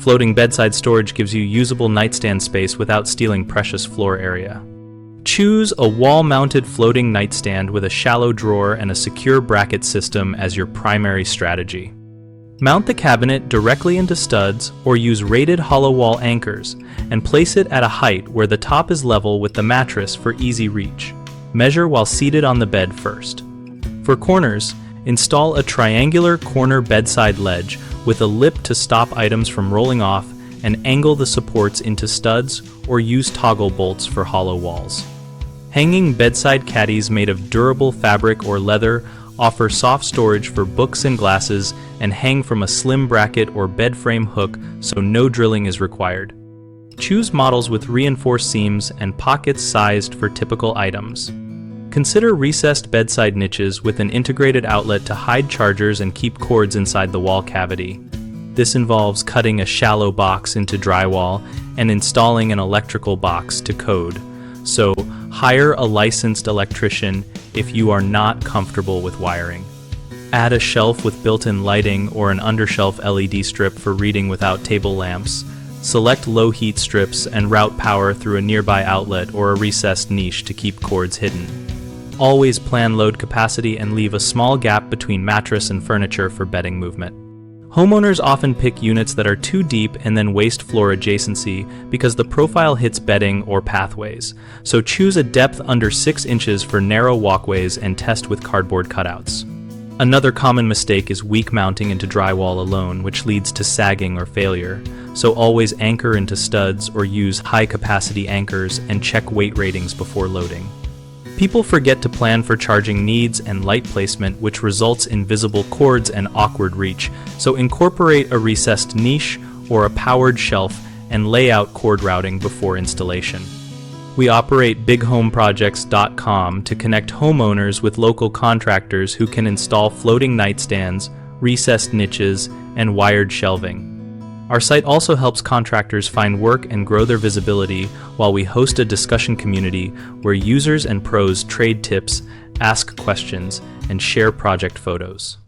Floating bedside storage gives you usable nightstand space without stealing precious floor area. Choose a wall-mounted floating nightstand with a shallow drawer and a secure bracket system as your primary strategy. Mount the cabinet directly into studs or use rated hollow wall anchors and place it at a height where the top is level with the mattress for easy reach. Measure while seated on the bed first. For corners, install a triangular corner bedside ledge with a lip to stop items from rolling off and angle the supports into studs or use toggle bolts for hollow walls. Hanging bedside caddies made of durable fabric or leather offer soft storage for books and glasses and hang from a slim bracket or bed frame hook so no drilling is required. Choose models with reinforced seams and pockets sized for typical items. Consider recessed bedside niches with an integrated outlet to hide chargers and keep cords inside the wall cavity. This involves cutting a shallow box into drywall and installing an electrical box to code. So, hire a licensed electrician if you are not comfortable with wiring. Add a shelf with built-in lighting or an undershelf LED strip for reading without table lamps. Select low heat strips and route power through a nearby outlet or a recessed niche to keep cords hidden. Always plan load capacity and leave a small gap between mattress and furniture for bedding movement. Homeowners often pick units that are too deep and then waste floor adjacency because the profile hits bedding or pathways. So choose a depth under 6 inches for narrow walkways and test with cardboard cutouts. Another common mistake is weak mounting into drywall alone, which leads to sagging or failure. So always anchor into studs or use high-capacity anchors and check weight ratings before loading. People forget to plan for charging needs and light placement, which results in visible cords and awkward reach, so incorporate a recessed niche or a powered shelf and lay out cord routing before installation. We operate bighomeprojects.com to connect homeowners with local contractors who can install floating nightstands, recessed niches, and wired shelving. Our site also helps contractors find work and grow their visibility while we host a discussion community where users and pros trade tips, ask questions, and share project photos.